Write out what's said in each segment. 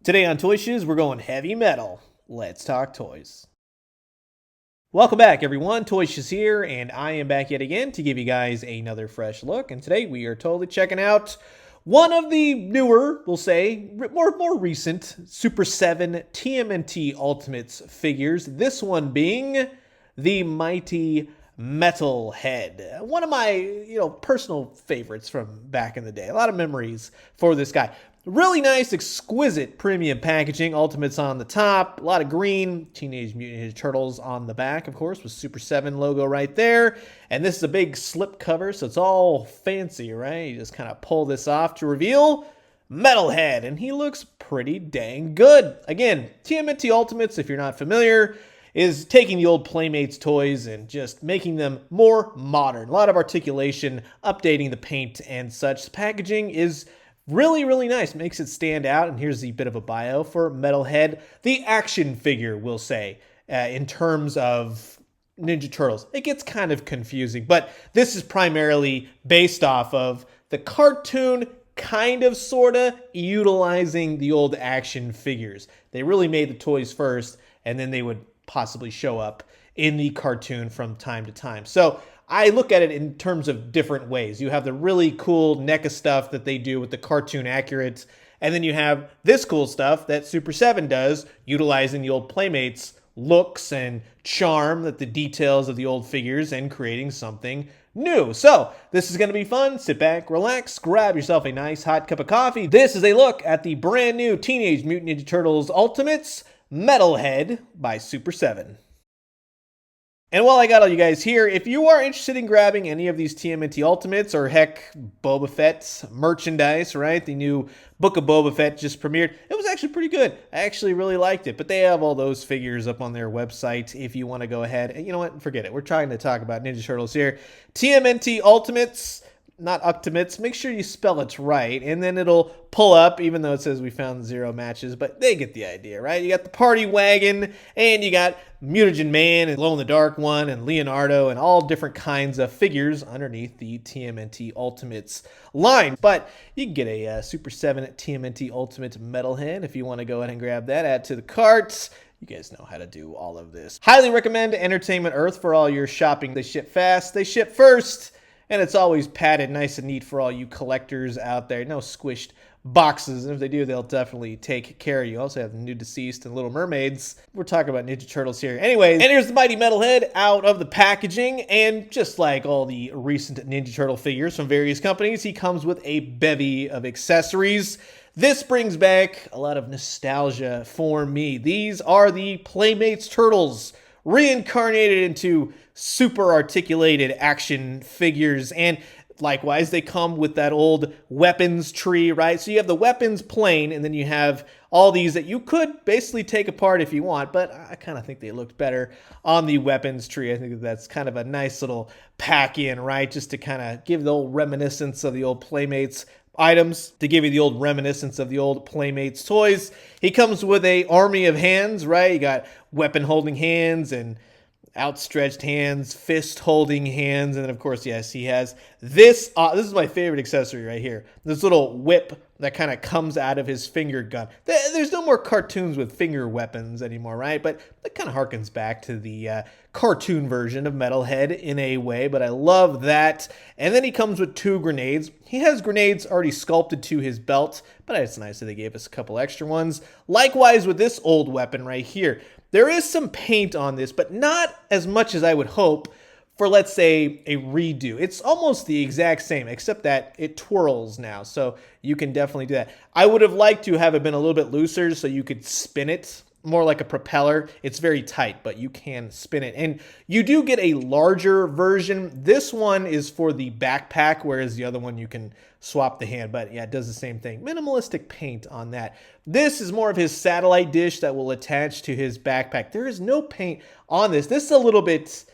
Today on Toy Shoes, we're going heavy metal. Let's talk toys. Welcome back, everyone. Toy Shoes here, and I am back yet again to give you guys another fresh look. And today we are totally checking out one of the newer, we'll say, more recent Super 7 TMNT Ultimates figures. This one being the mighty Metalhead. One of my, personal favorites from back in the day. A lot of memories for this guy. Really nice, exquisite premium packaging. Ultimates on the top, a lot of green. Teenage Mutant Ninja Turtles on the back, of course, with Super 7 logo right there. And this is a big slip cover, so it's all fancy, right? You just kind of pull this off to reveal Metalhead, and he looks pretty dang good. Again, TMNT Ultimates, if you're not familiar, is taking the old Playmates toys and just making them more modern. A lot of articulation, updating the paint and such. The packaging is really nice. Makes it stand out. And here's the bit of a bio for Metalhead. The action figure, we'll say, in terms of Ninja Turtles. It gets kind of confusing, but this is primarily based off of the cartoon, kind of, sorta, utilizing the old action figures. They really made the toys first, and then they would possibly show up in the cartoon from time to time. So I look at it in terms of different ways. You have the really cool NECA stuff that they do with the cartoon accurate, and then you have this cool stuff that Super 7 does, utilizing the old Playmates looks and charm, that the details of the old figures, and creating something new. So this is going to be fun. Sit back, relax, grab yourself a nice hot cup of coffee. This is a look at the brand new Teenage Mutant Ninja Turtles Ultimates Metalhead by Super 7. And while I got all you guys here, if you are interested in grabbing any of these TMNT Ultimates, or heck, Boba Fett's merchandise, right? The new Book of Boba Fett just premiered. It was actually pretty good. I actually really liked it. But they have all those figures up on their website if you want to go ahead. And you know what? Forget it. We're trying to talk about Ninja Turtles here. TMNT Ultimates, not Ultimates. Make sure you spell it right, and then it'll pull up, even though it says we found 0 matches, but they get the idea, right? You got the Party Wagon, and you got Mutagen Man, and Glow-in-the-Dark one, and Leonardo, and all different kinds of figures underneath the TMNT Ultimates line. But you can get a Super 7 TMNT Ultimate Metalhead if you want to go ahead and grab that, add to the cart. You guys know how to do all of this. Highly recommend Entertainment Earth for all your shopping. They ship fast, they ship first, and it's always padded nice and neat for all you collectors out there. No squished boxes. And if they do, they'll definitely take care of you. Also have the New Deceased and Little Mermaids. We're talking about Ninja Turtles here. Anyways, and here's the mighty Metalhead out of the packaging. And just like all the recent Ninja Turtle figures from various companies, he comes with a bevy of accessories. This brings back a lot of nostalgia for me. These are the Playmates Turtles, reincarnated into super articulated action figures, and likewise they come with that old weapons tree, right? So you have the weapons plane, and then you have all these that you could basically take apart if you want, but I kind of think they looked better on the weapons tree. I think that's kind of a nice little pack in, right? Just to kind of give the old reminiscence of the old Playmates items, to give you the old reminiscence of the old Playmates toys. He comes with a army of hands, right? You got weapon holding hands and outstretched hands, fist holding hands, and then of course, yes, he has this. This is my favorite accessory right here. This little whip that kind of comes out of his finger gun. There's no more cartoons with finger weapons anymore, right? But that kind of harkens back to the cartoon version of Metalhead in a way, but I love that. And then he comes with 2 grenades. He has grenades already sculpted to his belt, but it's nice that they gave us a couple extra ones. Likewise with this old weapon right here. There is some paint on this, but not as much as I would hope for, let's say, a redo. It's almost the exact same, except that it twirls now, so you can definitely do that. I would have liked to have it been a little bit looser so you could spin it more like a propeller. It's very tight, but you can spin it. And you do get a larger version. This one is for the backpack, whereas the other one you can swap the hand. But yeah, it does the same thing. Minimalistic paint on that. This is more of his satellite dish that will attach to his backpack. There is no paint on this. This is a little bit...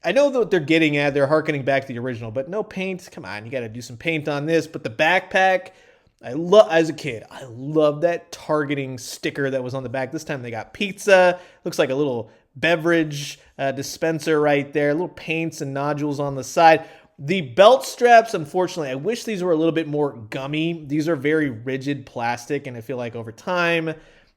I know what they're getting at. They're harkening back to the original, but no paint. Come on, you got to do some paint on this. But the backpack... as a kid, I love that targeting sticker that was on the back. This time they got pizza. Looks like a little beverage dispenser right there. Little paints and nodules on the side. The belt straps, unfortunately, I wish these were a little bit more gummy. These are very rigid plastic, and I feel like over time,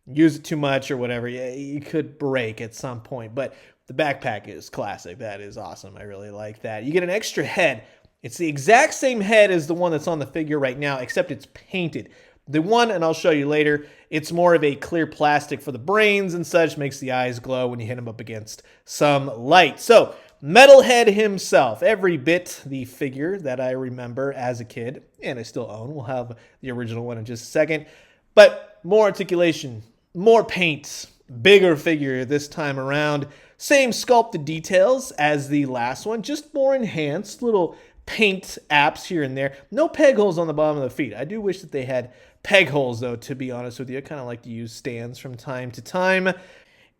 use it too much or whatever, you could break at some point. But the backpack is classic. That is awesome. I really like that. You get an extra head. It's the exact same head as the one that's on the figure right now, except it's painted. The one, and I'll show you later, it's more of a clear plastic for the brains and such, makes the eyes glow when you hit them up against some light. So, Metalhead himself, every bit the figure that I remember as a kid, and I still own. We'll have the original one in just a second. But more articulation, more paint, bigger figure this time around. Same sculpted details as the last one, just more enhanced, little paint apps here and there. No peg holes on the bottom of the feet. I do wish that they had peg holes, though, to be honest with you. I kind of like to use stands from time to time.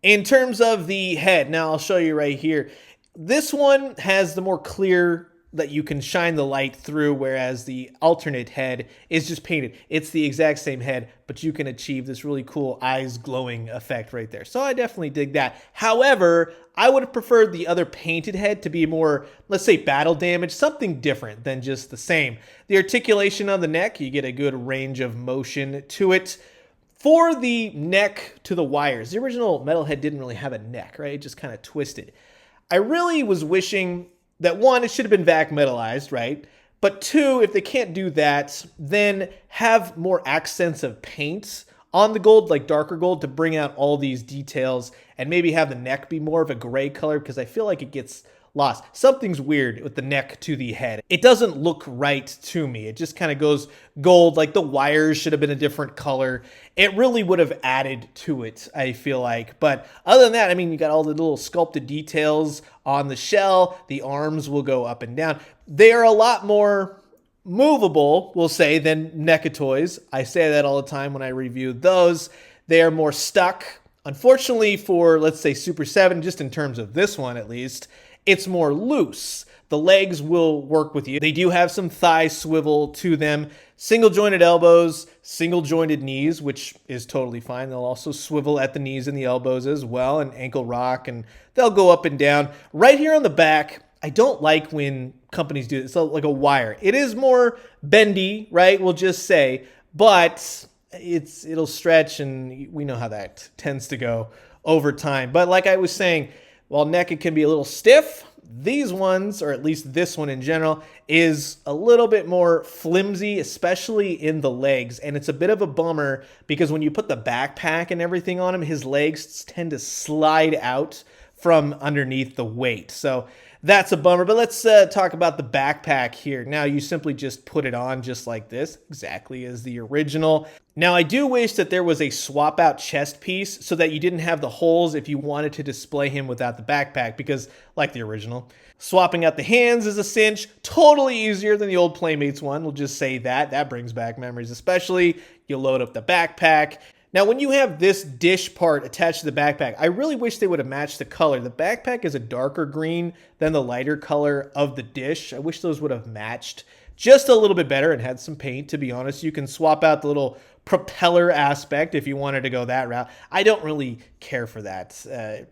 In terms of the head, now I'll show you right here. This one has the more clear that you can shine the light through, whereas the alternate head is just painted. It's the exact same head, but you can achieve this really cool eyes glowing effect right there. So I definitely dig that. However, I would have preferred the other painted head to be more, let's say, battle damage, something different than just the same. The articulation on the neck, you get a good range of motion to it. For the neck to the wires, the original Metalhead didn't really have a neck, right? It just kind of twisted. I really was wishing that, one, it should have been vac metalized, right? But two, if they can't do that, then have more accents of paint on the gold, like darker gold, to bring out all these details, and maybe have the neck be more of a gray color, because I feel like it gets lost. Something's weird with the neck to the head. It doesn't look right to me. It just kind of goes gold, like the wires should have been a different color. It really would have added to it, I feel like. But other than that, I mean, you got all the little sculpted details on the shell. The arms will go up and down. They are a lot more movable, we'll say, than NECA toys. I say that all the time when I review those. They are more stuck. Unfortunately for, let's say, Super 7, just in terms of this one at least, it's more loose. The legs will work with you. They do have some thigh swivel to them. Single jointed elbows, single jointed knees, which is totally fine. They'll also swivel at the knees and the elbows as well, and ankle rock, and they'll go up and down. Right here on the back, I don't like when companies do this. It's like a wire. It is more bendy, right? We'll just say, but it'll stretch, and we know how that tends to go over time. But like I was saying, while NECA can be a little stiff, these ones, or at least this one in general, is a little bit more flimsy, especially in the legs. And it's a bit of a bummer because when you put the backpack and everything on him, his legs tend to slide out from underneath the weight. So that's a bummer. But let's talk about the backpack here. Now, you simply just put it on just like this, exactly as the original. Now, I do wish that there was a swap out chest piece so that you didn't have the holes if you wanted to display him without the backpack, because like the original, swapping out the hands is a cinch. Totally easier than the old Playmates one. We'll just say that. That brings back memories, especially you load up the backpack. Now, when you have this dish part attached to the backpack, I really wish they would have matched the color. The backpack is a darker green than the lighter color of the dish. I wish those would have matched just a little bit better and had some paint, to be honest. You can swap out the little propeller aspect if you wanted to go that route. I don't really care for that,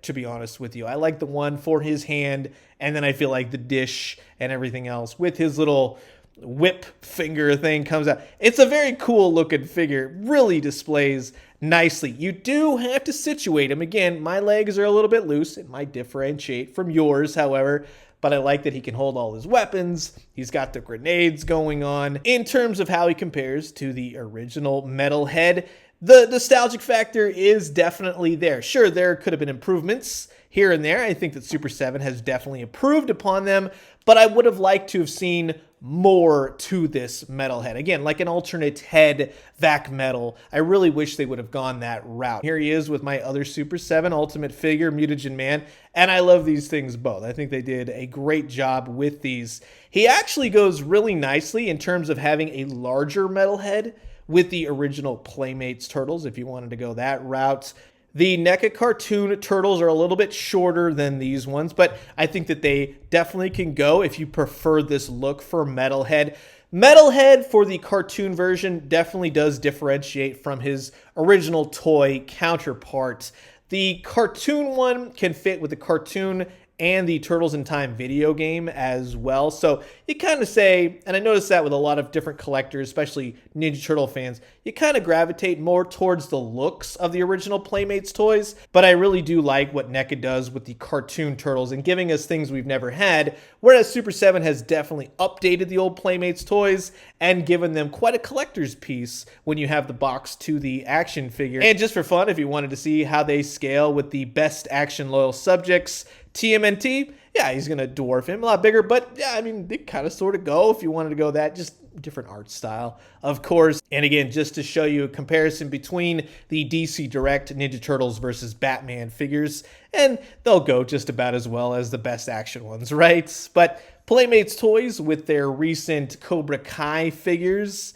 to be honest with you. I like the one for his hand, and then I feel like the dish and everything else with his little whip finger thing comes out. It's a very cool looking figure. Really displays nicely. You do have to situate him. Again, my legs are a little bit loose. It might differentiate from yours, however, but I like that he can hold all his weapons. He's got the grenades going on. In terms of how he compares to the original Metalhead, the nostalgic factor is definitely there. Sure, there could have been improvements here and there. I think that Super 7 has definitely improved upon them, but I would have liked to have seen more to this Metalhead. Again, like an alternate head vac metal. I really wish they would have gone that route. Here he is with my other Super 7 Ultimate figure, Mutagen Man, and I love these things both. I think they did a great job with these. He actually goes really nicely in terms of having a larger Metalhead with the original Playmates turtles, if you wanted to go that route. The NECA cartoon turtles are a little bit shorter than these ones, but I think that they definitely can go if you prefer this look for Metalhead. Metalhead for the cartoon version definitely does differentiate from his original toy counterpart. The cartoon one can fit with the cartoon and the Turtles in Time video game as well. So you kind of say, and I noticed that with a lot of different collectors, especially Ninja Turtle fans, you kind of gravitate more towards the looks of the original Playmates toys. But I really do like what NECA does with the cartoon Turtles and giving us things we've never had, whereas Super 7 has definitely updated the old Playmates toys and given them quite a collector's piece when you have the box to the action figure. And just for fun, if you wanted to see how they scale with the best action loyal subjects, TMNT, yeah, he's gonna dwarf him a lot bigger, but yeah, I mean, they kind of sort of go if you wanted to go that, just different art style, of course. And again, just to show you a comparison between the DC Direct Ninja Turtles versus Batman figures, and they'll go just about as well as the best action ones, right? But Playmates toys with their recent Cobra Kai figures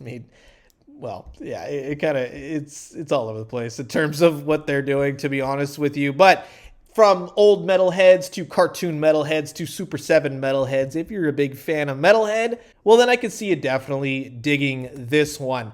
made, well, yeah, it's all over the place in terms of what they're doing, to be honest with you. But from old Metalheads to cartoon Metalheads to Super 7 Metalheads, if you're a big fan of Metalhead, well, then I can see you definitely digging this one.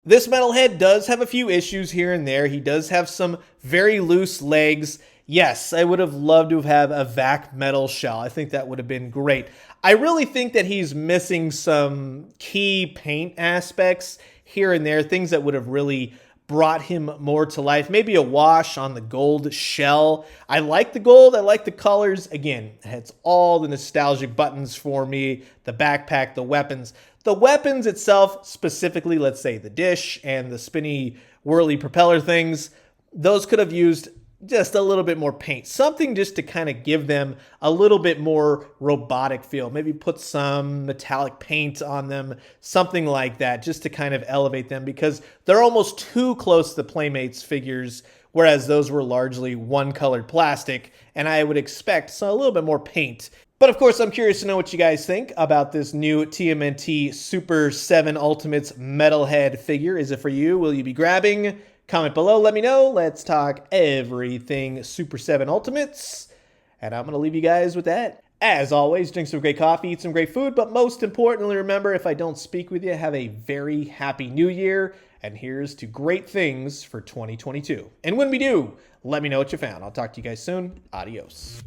This Metalhead does have a few issues here and there. He does have some very loose legs. Yes, I would have loved to have a vac metal shell. I think that would have been great. I really think that he's missing some key paint aspects here and there, things that would have really brought him more to life. Maybe a wash on the gold shell. I like the gold. I like the colors. Again, it's all the nostalgic buttons for me. The backpack, the weapons. The weapons itself, specifically, let's say the dish and the spinny, whirly propeller things, those could have used just a little bit more paint. Something just to kind of give them a little bit more robotic feel. Maybe put some metallic paint on them, something like that, just to kind of elevate them, because they're almost too close to the Playmates figures, whereas those were largely one-colored plastic, and I would expect a little bit more paint. But of course, I'm curious to know what you guys think about this new TMNT Super 7 Ultimates Metalhead figure. Is it for you? Will you be grabbing? Comment below, let me know. Let's talk everything Super 7 Ultimates. And I'm going to leave you guys with that. As always, drink some great coffee, eat some great food, but most importantly, remember, if I don't speak with you, have a very happy new year. And here's to great things for 2022. And when we do, let me know what you found. I'll talk to you guys soon. Adios.